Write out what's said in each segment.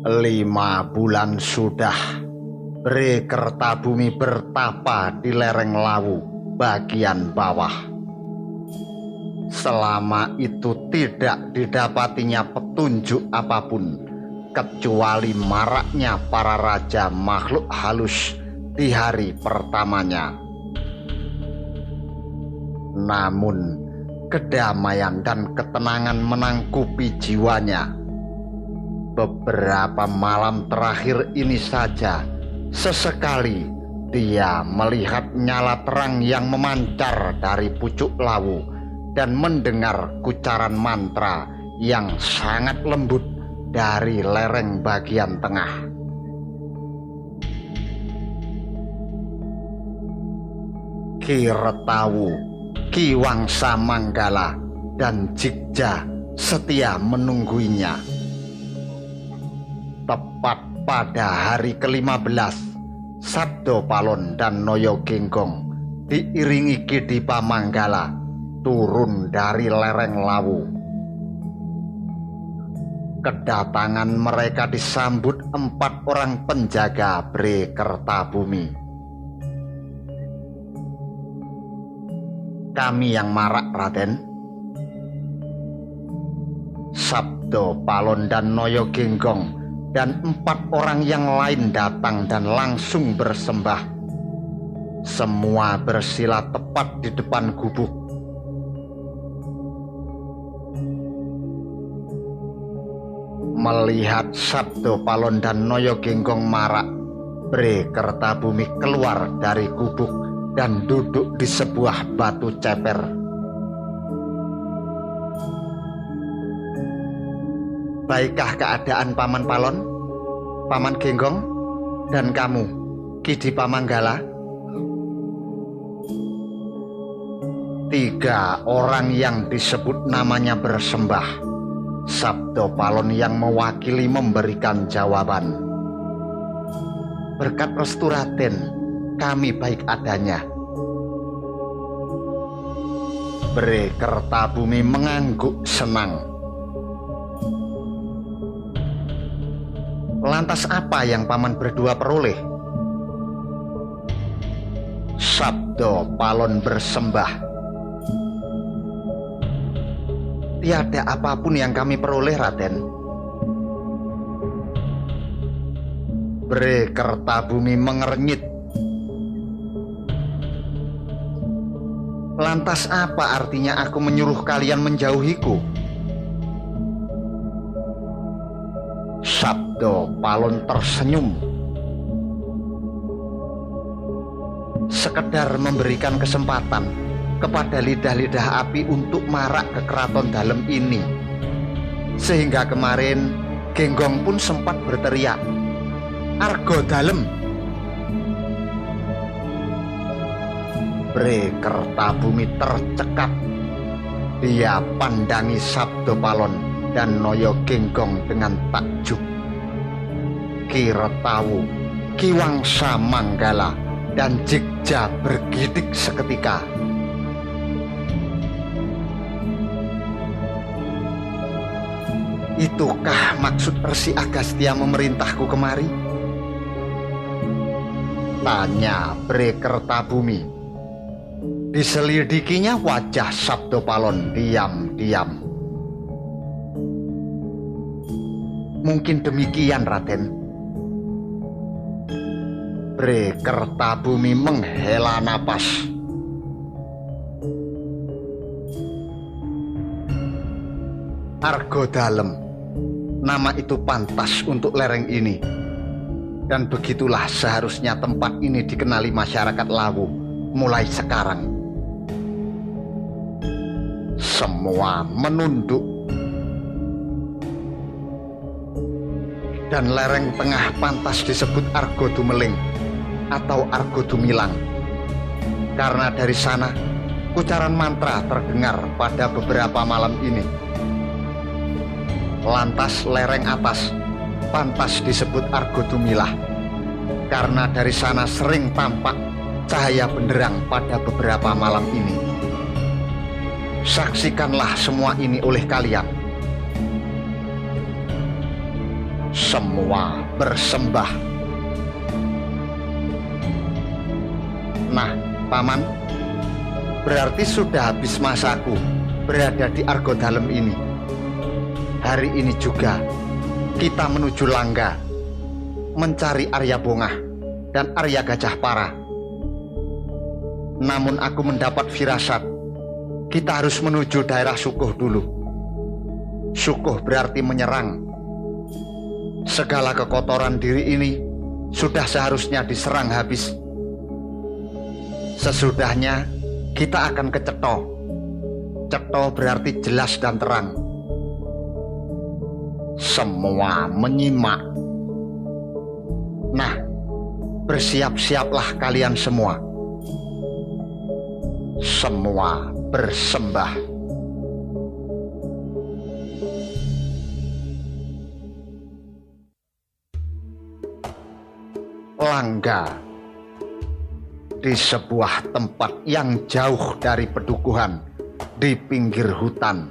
5 bulan sudah Bre Kertabumi bertapa di lereng Lawu bagian bawah. Selama itu tidak didapatinya petunjuk apapun kecuali maraknya para raja makhluk halus di hari pertamanya. Namun kedamaian dan ketenangan menangkupi jiwanya. Beberapa malam terakhir ini saja sesekali dia melihat nyala terang yang memancar dari pucuk lawu dan mendengar kucaran mantra yang sangat lembut dari lereng bagian tengah. Ki Retawu, Ki Wangsa Manggala, dan Jigja setia menungguinya. Tepat pada hari ke-15, Sabdo Palon dan Noyo Genggong diiringi Ki Dipa Manggala turun dari lereng Lawu. Kedatangan mereka disambut 4 orang penjaga Bre Kertabumi. Kami yang marak, Raden. Sabdo Palon dan Noyo Genggong dan 4 orang yang lain datang dan langsung bersembah. Semua bersila tepat di depan gubuk. Melihat Sabdo Palon dan Noyo Genggong marak, Bre Kertabumi keluar dari gubuk dan duduk di sebuah batu ceper. Baikkah keadaan Paman Palon, Paman Genggong, dan kamu, Ki Dipa Manggala? 3 orang yang disebut namanya bersembah. Sabdo Palon yang mewakili memberikan jawaban. Berkat restu Raden, kami baik adanya. Bre Kertabumi mengangguk senang. Lantas apa yang paman berdua peroleh? Sabdo Palon bersembah. Tiada apapun yang kami peroleh, Raden. Bre Kertabumi mengernyit. Lantas apa artinya aku menyuruh kalian menjauhiku? Sabdo Palon tersenyum. Sekedar memberikan kesempatan kepada lidah-lidah api untuk marak ke keraton dalem ini. Sehingga kemarin Genggong pun sempat berteriak, "Argo dalem!" Bre Kertabumi tercekat. Dia pandangi Sabdo Palon dan Noyo Genggong dengan takjub. Ki Retawu, Ki Wangsa Manggala, dan Jigja bergidik seketika. Itukah maksud Resi Agastya memerintahku kemari? Tanya Bre Kertabumi. Diselidikinya wajah Sabdo Palon diam-diam. Mungkin demikian, Raden. Bre Kertabumi menghela napas. Argo Dalem, nama itu pantas untuk lereng ini. Dan begitulah seharusnya tempat ini dikenali masyarakat Lawu mulai sekarang. Semua menunduk. Dan lereng tengah pantas disebut Argo Dumeling atau Argo Dumilang, karena dari sana ucaran mantra terdengar pada beberapa malam ini. Lantas lereng atas pantas disebut Argo Dumilah, karena dari sana sering tampak cahaya benderang pada beberapa malam ini. Saksikanlah semua ini oleh kalian. Semua bersembah. Nah, Paman, berarti sudah habis masaku berada di Argodalem ini. Hari ini juga kita menuju Langga, mencari Arya Bongah dan Arya Gajah Para. Namun aku mendapat firasat, kita harus menuju daerah Sukuh dulu. Sukuh berarti menyerang. Segala kekotoran diri ini sudah seharusnya diserang habis. Sesudahnya kita akan ke Cetho. Cetho berarti jelas dan terang. Semua menyimak. Nah, bersiap-siaplah kalian semua. Semua bersembah. Langga, di sebuah tempat yang jauh dari pedukuhan, di pinggir hutan,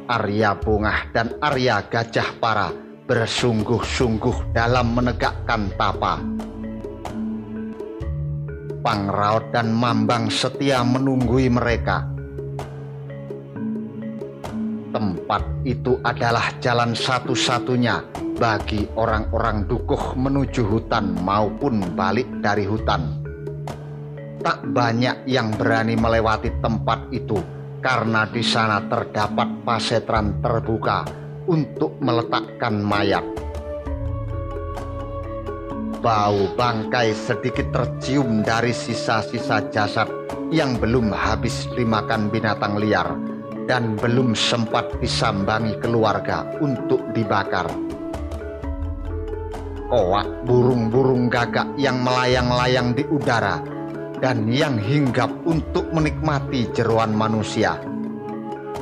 Arya Bongah dan Arya Gajah Para bersungguh-sungguh dalam menegakkan tapa. Pangraut dan Mambang setia menunggui mereka. Tempat itu adalah jalan satu-satunya bagi orang-orang dukuh menuju hutan maupun balik dari hutan. Tak banyak yang berani melewati tempat itu karena di sana terdapat pasetran terbuka untuk meletakkan mayat. Bau bangkai sedikit tercium dari sisa-sisa jasad yang belum habis dimakan binatang liar dan belum sempat disambangi keluarga untuk dibakar. Koak burung-burung gagak yang melayang-layang di udara dan yang hinggap untuk menikmati jeroan manusia,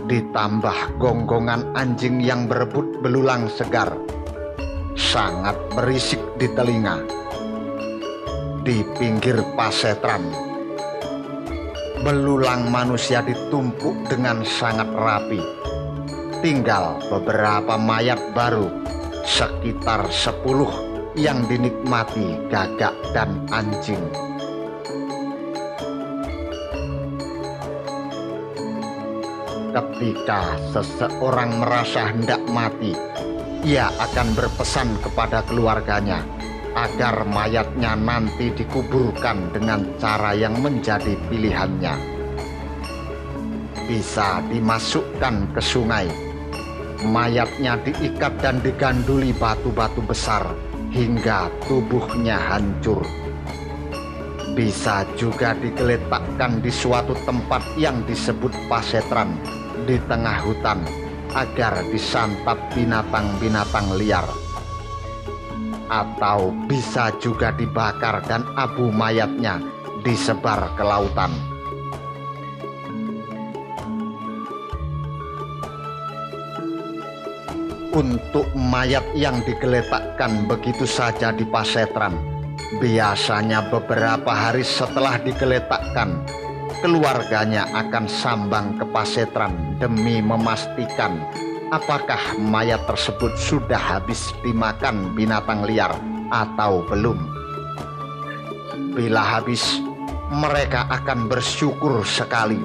ditambah gonggongan anjing yang berebut belulang segar, sangat berisik di telinga. Di pinggir pasetran, belulang manusia ditumpuk dengan sangat rapi. Tinggal beberapa mayat baru, sekitar 10 yang dinikmati gagak dan anjing. Ketika seseorang merasa hendak mati, ia akan berpesan kepada keluarganya agar mayatnya nanti dikuburkan dengan cara yang menjadi pilihannya. Bisa dimasukkan ke sungai, mayatnya diikat dan diganduli batu-batu besar hingga tubuhnya hancur. Bisa juga digeletakkan di suatu tempat yang disebut pasetran di tengah hutan agar disantap binatang-binatang liar. Atau bisa juga dibakar dan abu mayatnya disebar ke lautan. Untuk mayat yang digeletakkan begitu saja di pasetran, biasanya beberapa hari setelah digeletakkan, keluarganya akan sambang ke pasetran demi memastikan apakah mayat tersebut sudah habis dimakan binatang liar atau belum. Bila habis, mereka akan bersyukur sekali,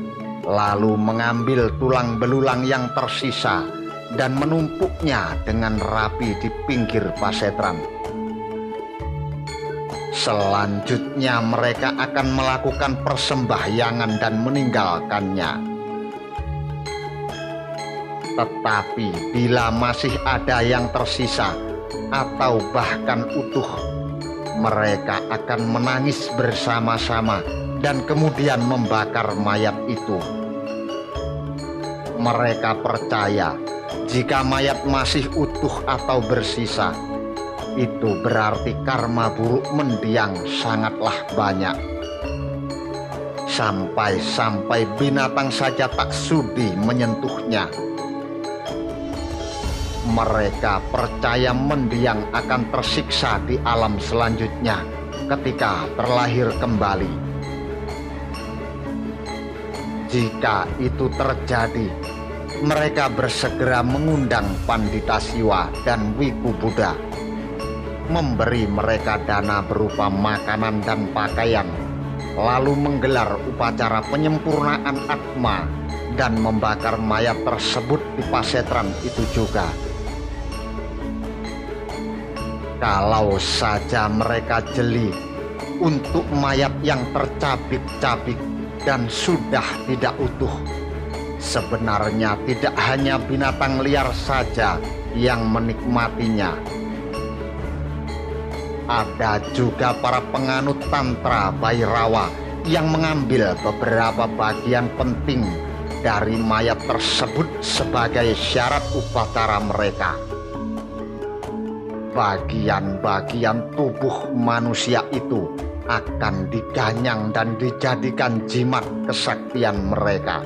lalu mengambil tulang belulang yang tersisa dan menumpuknya dengan rapi di pinggir pasetran. Selanjutnya mereka akan melakukan persembahyangan dan meninggalkannya. Tetapi bila masih ada yang tersisa atau bahkan utuh, mereka akan menangis bersama-sama dan kemudian membakar mayat itu. Mereka percaya jika mayat masih utuh atau bersisa, itu berarti karma buruk mendiang sangatlah banyak. Sampai-sampai binatang saja tak sudi menyentuhnya. Mereka percaya mendiang akan tersiksa di alam selanjutnya ketika terlahir kembali. Jika itu terjadi, mereka bersegera mengundang Pandita Siwa dan Wiku Buddha memberi mereka dana berupa makanan dan pakaian, lalu menggelar upacara penyempurnaan Atma dan membakar mayat tersebut di pasetran itu juga. Kalau saja mereka jeli untuk mayat yang tercabik-cabik dan sudah tidak utuh, sebenarnya tidak hanya binatang liar saja yang menikmatinya. Ada juga para penganut tantra Bhairava yang mengambil beberapa bagian penting dari mayat tersebut sebagai syarat upacara mereka. Bagian-bagian tubuh manusia itu akan diganyang dan dijadikan jimat kesaktian mereka.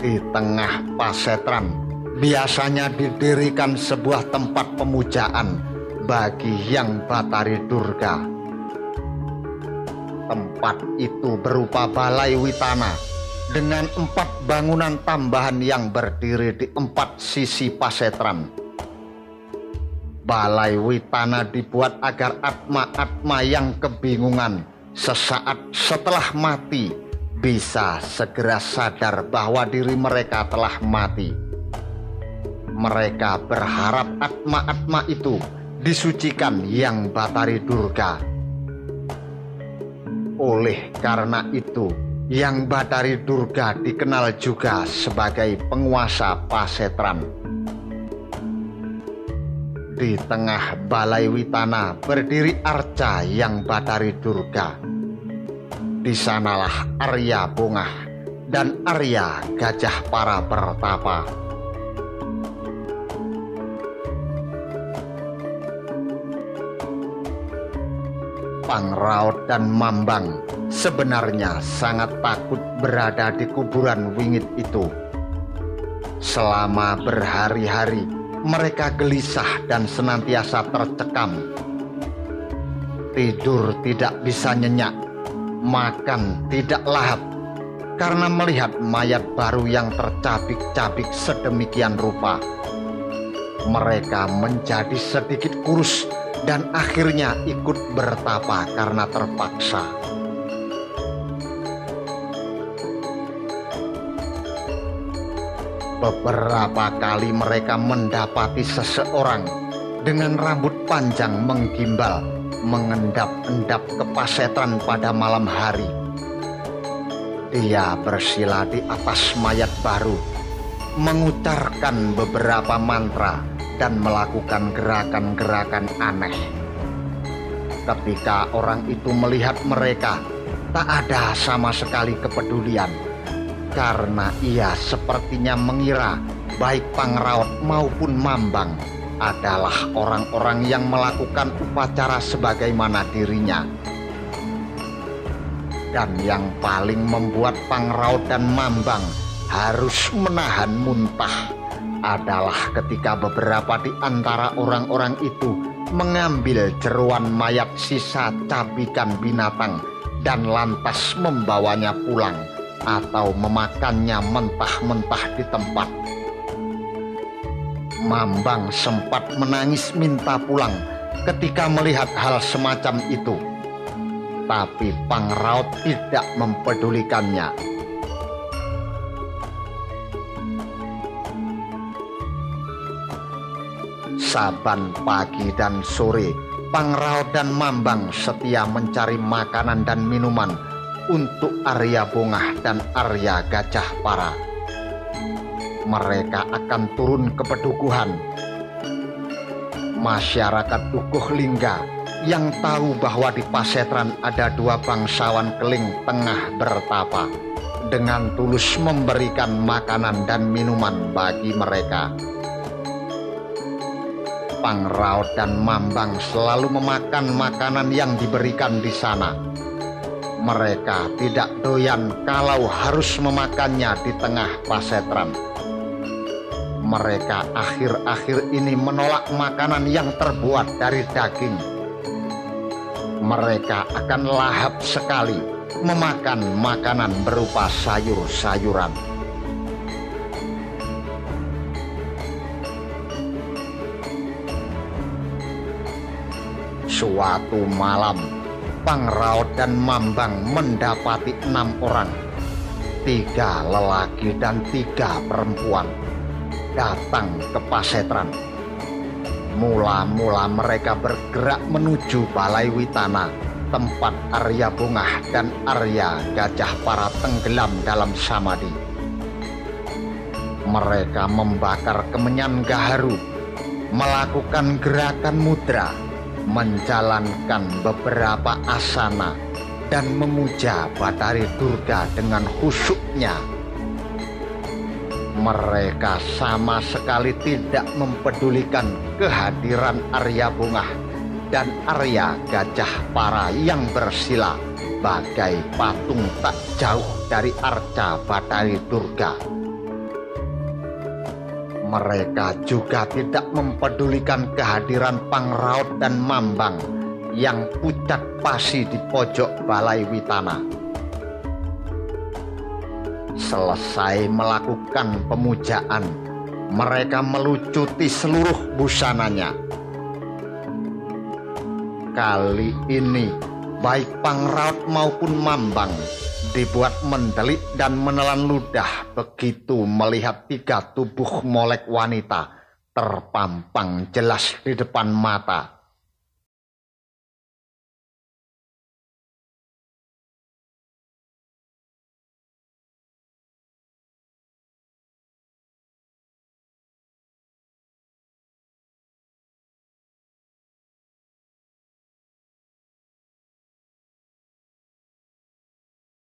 Di tengah pasetran biasanya didirikan sebuah tempat pemujaan bagi Hyang Batari Durga. Tempat itu berupa balai witana dengan 4 bangunan tambahan yang berdiri di 4 sisi pasetran. Balai witana dibuat agar atma-atma yang kebingungan sesaat setelah mati bisa segera sadar bahwa diri mereka telah mati. Mereka berharap atma-atma itu disucikan Hyang Batari Durga. Oleh karena itu, Hyang Batari Durga dikenal juga sebagai penguasa pasetran. Di tengah balai witana berdiri arca Hyang Batari Durga. Di sanalah Arya Bongah dan Arya Gajah Para bertapa. Pangraut dan Mambang sebenarnya sangat takut berada di kuburan wingit itu. Selama berhari-hari mereka gelisah dan senantiasa tercekam. Tidur tidak bisa nyenyak, makan tidak lahap, karena melihat mayat baru yang tercabik-cabik sedemikian rupa. Mereka menjadi sedikit kurus dan akhirnya ikut bertapa karena terpaksa. Beberapa kali mereka mendapati seseorang dengan rambut panjang menggimbal mengendap-endap ke pasetran pada malam hari. Dia bersila di atas mayat baru, mengucapkan beberapa mantra dan melakukan gerakan-gerakan aneh. Ketika orang itu melihat mereka, tak ada sama sekali kepedulian, karena ia sepertinya mengira baik Pangraut maupun Mambang adalah orang-orang yang melakukan upacara sebagaimana dirinya. Dan yang paling membuat Pangraut dan Mambang harus menahan muntah adalah ketika beberapa di antara orang-orang itu mengambil jeruan mayat sisa cabikan binatang dan lantas membawanya pulang atau memakannya mentah-mentah di tempat. Mambang sempat menangis minta pulang ketika melihat hal semacam itu, tapi Pangraut tidak mempedulikannya. Saban pagi dan sore, Pangraut dan Mambang setia mencari makanan dan minuman untuk Arya Bongah dan Arya Gajah Para. Mereka akan turun ke pedukuhan. Masyarakat Dukuh Lingga yang tahu bahwa di pasetran ada 2 bangsawan keling tengah bertapa, dengan tulus memberikan makanan dan minuman bagi mereka. Pangraut dan Mambang selalu memakan makanan yang diberikan di sana. Mereka tidak doyan kalau harus memakannya di tengah pasetran. Mereka akhir-akhir ini menolak makanan yang terbuat dari daging. Mereka akan lahap sekali memakan makanan berupa sayur-sayuran. Suatu malam, Pangraut dan Mambang mendapati 6 orang, 3 lelaki dan 3 perempuan, datang ke Pasetran. Mula-mula mereka bergerak menuju Balai Witana, tempat Arya Bungah dan Arya Gajah Para tenggelam dalam samadhi. Mereka membakar kemenyan gaharu, melakukan gerakan mudra, menjalankan beberapa asana, dan memuja Batari Durga dengan khusyuknya. Mereka sama sekali tidak mempedulikan kehadiran Arya Bungah dan Arya Gajah Para yang bersila bagai patung tak jauh dari arca Batari Durga. Mereka juga tidak mempedulikan kehadiran Pangraut dan Mambang yang pucat pasi di pojok Balai Witana. Selesai melakukan pemujaan, mereka melucuti seluruh busananya. Kali ini, baik Pangraut maupun Mambang dibuat mendelik dan menelan ludah begitu melihat 3 tubuh molek wanita terpampang jelas di depan mata.